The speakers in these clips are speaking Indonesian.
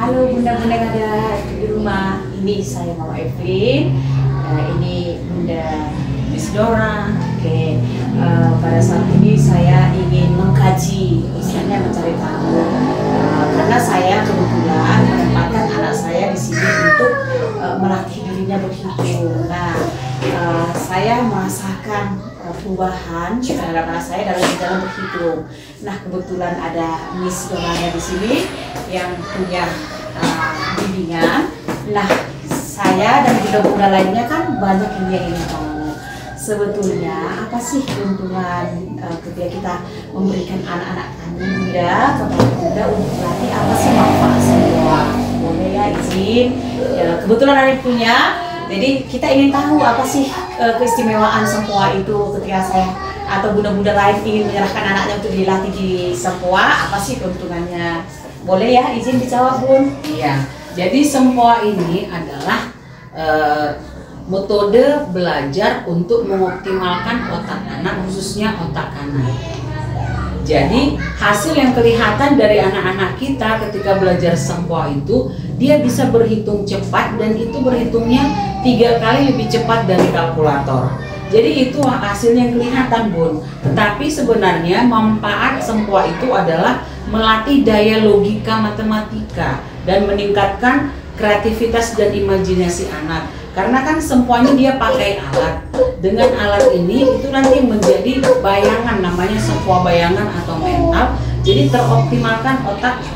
Halo bunda-bunda yang ada di rumah, ini saya Mama Evelyn, ini Bunda Miss Dora. Oke, pada saat ini saya ingin mengkaji, misalnya mencari tahu, karena saya kebetulan menempatkan anak saya di sini untuk melatih dirinya berhitung. Nah, saya merasakan perubahan terhadap anak saya dalam berhitung. Nah, kebetulan ada Miss Doranya di sini yang punya bimbingan. Nah, saya dan bunda-bunda lainnya kan banyak yang dia ingin tahu. Sebetulnya apa sih keuntungan ketika kita memberikan anak-anak kami bunda kepada bunda untuk berarti apa sih manfaat semua? Boleh ya izin? Ya, kebetulan ada yang punya. Jadi kita ingin tahu apa sih keistimewaan sempoa itu ketika saya atau bunda-bunda lain ingin menyerahkan anaknya untuk dilatih di sempoa, apa sih keuntungannya? Boleh ya izin dijawab Bun? Iya, jadi sempoa ini adalah metode belajar untuk mengoptimalkan otak anak, khususnya otak kanan. Jadi hasil yang kelihatan dari anak-anak kita ketika belajar sempoa itu, dia bisa berhitung cepat dan itu berhitungnya 3 kali lebih cepat dari kalkulator. Jadi itu hasil yang kelihatan Bun. Tetapi sebenarnya manfaat sempoa itu adalah melatih daya logika matematika dan meningkatkan kreativitas dan imajinasi anak. Karena kan sempoanya dia pakai alat. Dengan alat ini itu nanti menjadi bayangan, namanya sempoa bayangan atau mental. Jadi teroptimalkan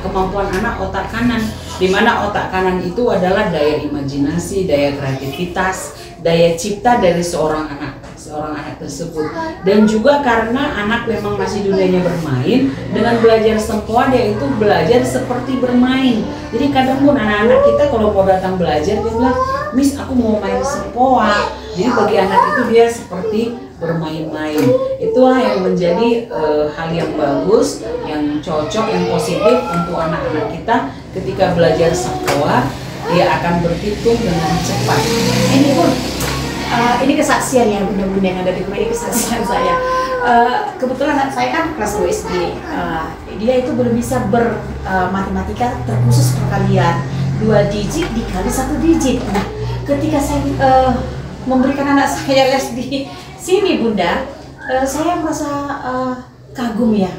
kemampuan anak otak kanan, di mana otak kanan itu adalah daya imajinasi, daya kreativitas, daya cipta dari seorang anak tersebut. Dan juga karena anak memang masih dunianya bermain, dengan belajar sempoa dia itu belajar seperti bermain. Jadi kadang pun anak-anak kita kalau mau datang belajar dia bilang, Miss aku mau main sempoa. Jadi bagi anak itu dia seperti bermain-main. Itulah yang menjadi hal yang bagus, yang cocok, yang positif untuk anak-anak kita ketika belajar sempoa. Dia akan berhitung dengan cepat. Ini Bun, ini kesaksian ya bunda-bunda yang ada di rumah, ini kesaksian saya. Kebetulan anak saya kan kelas 2 SD. Dia itu belum bisa bermatematika terkhusus perkalian 2 digit dikali 1 digit. Nah, ketika saya memberikan anak saya les di sini bunda, saya merasa kagum ya.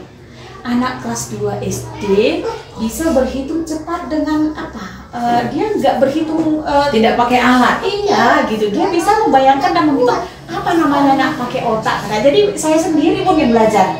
Anak kelas 2 SD bisa berhitung cepat dengan apa? Dia nggak berhitung Tidak pakai alat. iya gitu, dia bisa membayangkan dan menghitung apa namanya anak pakai otak. Nah, jadi saya sendiri pun yang belajar.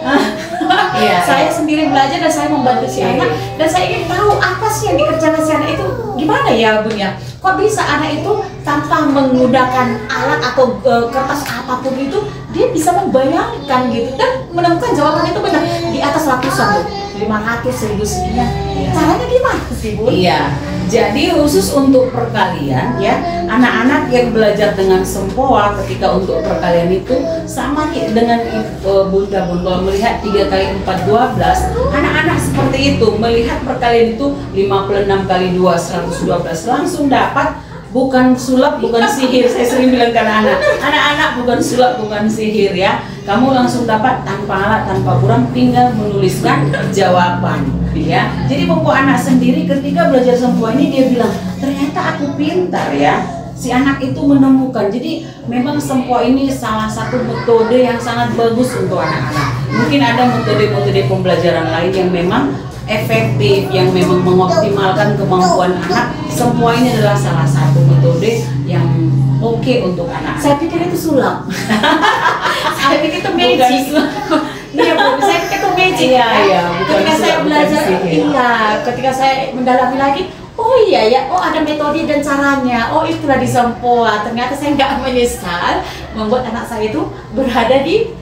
Iya, Saya sendiri belajar dan saya membantu si anak dan saya ingin tahu apa sih yang dikerjakan si anak itu gimana ya Bun ya. Kok bisa anak itu tanpa menggunakan alat atau kertas apapun itu dia bisa membayangkan gitu dan menemukan jawaban itu benar di atas ratusan, 500, 1000 sekian. Caranya gimana sih Bun? Iya, jadi khusus untuk perkalian ya, anak-anak yang belajar dengan sempoa ketika untuk perkalian itu sama dengan bunda-bunda melihat 3 kali 4 12, anak-anak seperti itu melihat perkalian itu 56 kali 2 112 langsung dapat. Bukan sulap, bukan sihir. Saya sering bilang ke anak-anak bukan sulap, bukan sihir ya. Kamu langsung dapat tanpa alat, tanpa kurang, tinggal menuliskan jawaban ya. Jadi membuat anak sendiri ketika belajar sempoa ini dia bilang, ternyata aku pintar ya. Si anak itu menemukan. Jadi memang sempoa ini salah satu metode yang sangat bagus untuk anak-anak. Mungkin ada metode-metode pembelajaran lain yang memang efektif, yang memang mengoptimalkan kemampuan anak. Sempoa ini adalah salah satu metode yang oke untuk anak. Saya pikir itu sulap. Saya pikir itu magic. Iya Bu, saya pikir itu magic. Iya, ketika saya belajar, ketika saya mendalami lagi, oh iya ya, oh ada metode dan caranya. Oh itulah di sempoa. Ternyata saya nggak menyesal membuat anak saya itu berada di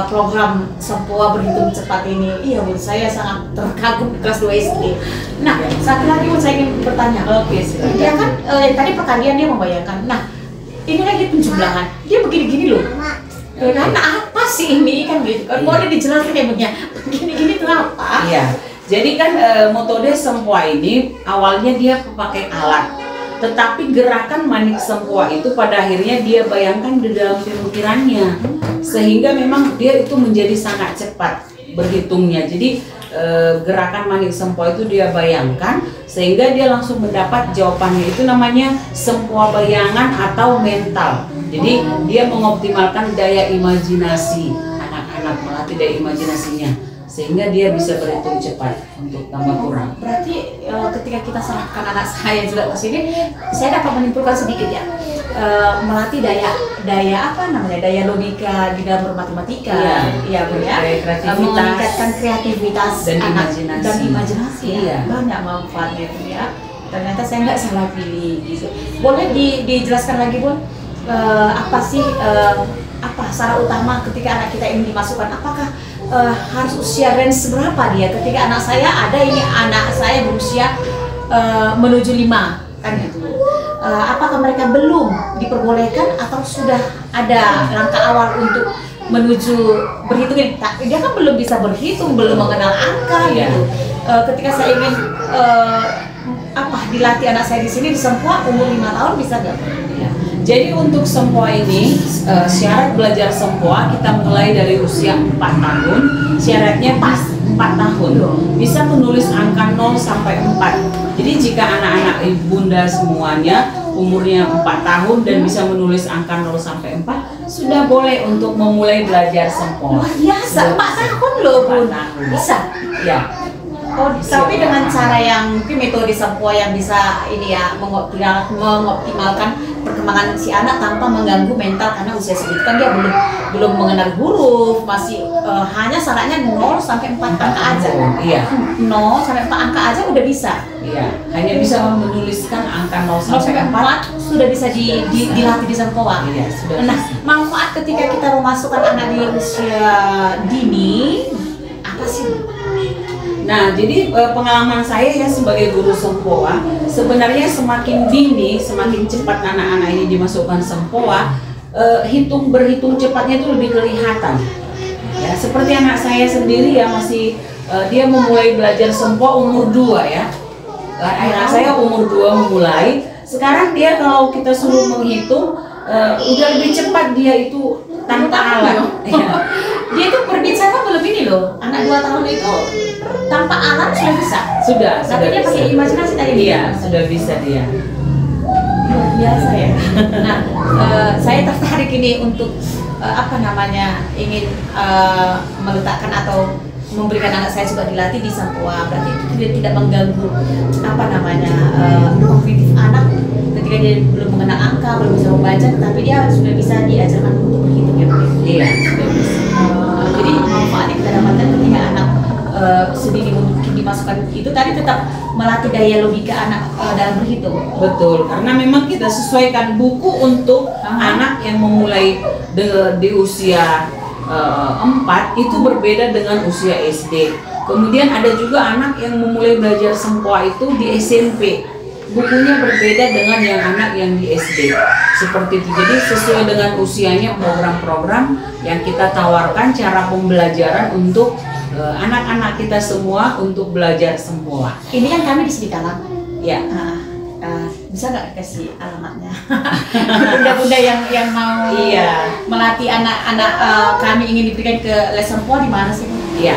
program sempoa berhitung cepat ini. Iya Bu, saya sangat terkagum di kelas 2 SD. Nah, satu lagi Bu, saya ingin bertanya. Oke, silakan. Dia kan tadi perkalian dia membayangkan. Nah, ini lagi penjumlahan. Dia begini-gini loh. Ya kan, apa sih ini kan gitu kan? Boleh dijelaskan ya Bun ya? Begini-gini itu apa? Iya. Jadi kan metode sempoa ini awalnya dia pakai alat. Tetapi gerakan manik sempoa itu pada akhirnya dia bayangkan di dalam pemikirannya, sehingga memang dia itu menjadi sangat cepat berhitungnya. Jadi gerakan manik sempoa itu dia bayangkan sehingga dia langsung mendapat jawabannya. Itu namanya sempoa bayangan atau mental. Jadi dia mengoptimalkan daya imajinasi anak-anak, melatih daya imajinasinya sehingga dia bisa berhitung cepat untuk tambah kurang. Berarti ketika kita serahkan anak saya juga ke sini, saya dapat menyimpulkan sedikit ya, melatih daya apa namanya, daya logika di dalam bermatematika, ya Bu ya, meningkatkan kreativitas dan anak imajinasi. dan imajinasi. Iya. Banyak manfaatnya Bu ya. Ternyata saya nggak salah pilih gitu. Boleh dijelaskan lagi Bu, apa sih apa syarat utama ketika anak kita ini dimasukkan? Apakah harus usia range berapa dia? Ketika anak saya berusia menuju 5 kan gitu. Apakah mereka belum diperbolehkan atau sudah ada langkah awal untuk menuju berhitung? Dia kan belum bisa berhitung, belum mengenal angka gitu. Ketika saya ingin dilatih anak saya di sini di Sempoa umur 5 tahun bisa nggak? Jadi untuk sempoa ini, syarat belajar sempoa kita mulai dari usia 4 tahun. Syaratnya pas 4 tahun bisa menulis angka 0 sampai 4. Jadi jika anak-anak bunda semuanya umurnya 4 tahun dan bisa menulis angka 0 sampai 4, sudah boleh untuk memulai belajar sempoa. Luar biasa, 4 tahun loh Bun. Bisa? Ya. Oh, tapi dengan cara yang mungkin metode Sempoa yang bisa ini ya mengoptimalkan perkembangan si anak tanpa mengganggu mental, karena usia segitu kan dia belum mengenal huruf, masih hanya syaratnya 0 sampai 4 angka aja. Iya. 0 sampai 4 angka aja udah bisa. Iya, hanya bisa menuliskan angka 0 sampai 4 sudah bisa dilatih di Sempoa. Iya, sudah. Nah, manfaat ketika kita memasukkan anak di usia dini apa sih? Nah, jadi pengalaman saya ya sebagai guru Sempoa, sebenarnya semakin dini, semakin cepat anak-anak ini dimasukkan Sempoa, berhitung cepatnya itu lebih kelihatan. Ya, seperti anak saya sendiri ya masih dia memulai belajar Sempoa umur 2 ya. Anak saya umur 2 memulai. Sekarang dia kalau kita suruh menghitung udah lebih cepat dia itu tanpa alat. Ya. Dia itu berbicara belum ini loh, anak 2 tahun itu tanpa alat sudah bisa. Sudah Tapi dia bisa. pakai imajinasi tadi. Iya, sudah bisa dia. Luar biasa ya. Nah, saya tertarik ini untuk ingin meletakkan atau memberikan anak saya juga dilatih di Sempoa. Berarti itu tidak mengganggu kognitif anak ketika dia belum mengenal angka, belum bisa membaca, tetapi dia sudah bisa diajarkan untuk berhitung ya. Iya, sudah bisa. Jadi manfaat yang kita dapatkan ketika anak sedini mungkin dimasukkan itu tadi tetap melatih daya logika anak dalam berhitung. Betul, karena memang kita sesuaikan buku untuk anak yang memulai di usia 4 itu berbeda dengan usia SD. Kemudian ada juga anak yang memulai belajar Sempoa itu di SMP. Bukunya berbeda dengan yang anak yang di SD. Seperti itu. Jadi sesuai dengan usianya program-program yang kita tawarkan cara pembelajaran untuk anak-anak kita semua untuk belajar Sempoa. Ini kan kami di Sidikalang. Ya. Bisa nggak kasih alamatnya? Bunda-bunda yang mau melatih anak-anak kami ingin diberikan ke les Sempoa di mana sih? Ya,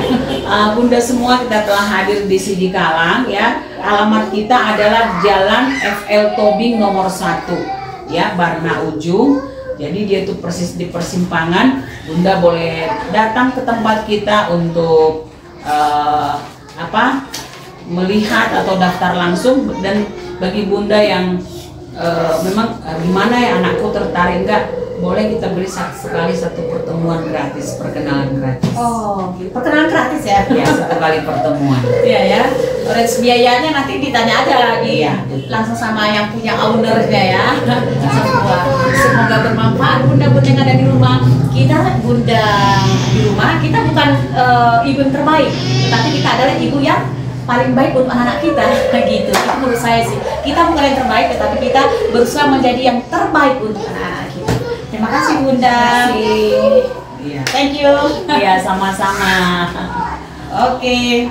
bunda semua kita telah hadir di Sidikalang ya. Alamat kita adalah Jalan FL Tobing nomor 1 ya, Barna Ujung. Jadi dia itu persis di persimpangan. Bunda boleh datang ke tempat kita untuk melihat atau daftar langsung. Dan bagi bunda yang memang gimana ya anakku tertarik enggak, boleh kita beri sekali satu pertemuan gratis, perkenalan gratis. Oh, gitu. Perkenalan gratis ya? Ya, 1 kali pertemuan. Iya ya. Range biayanya nanti ditanya aja lagi ya, langsung sama yang punya ownernya ya. Semoga bermanfaat bunda-bunda yang ada di rumah. Kita bunda di rumah, kita bukan ibu yang terbaik, tapi kita adalah ibu yang paling baik untuk anak-anak kita, gitu. Itu menurut saya sih. Kita bukan yang terbaik, tetapi kita berusaha menjadi yang terbaik untuk anak-anak kita. Terima kasih bunda. Terima kasih. Thank you. Iya, sama-sama. Oke.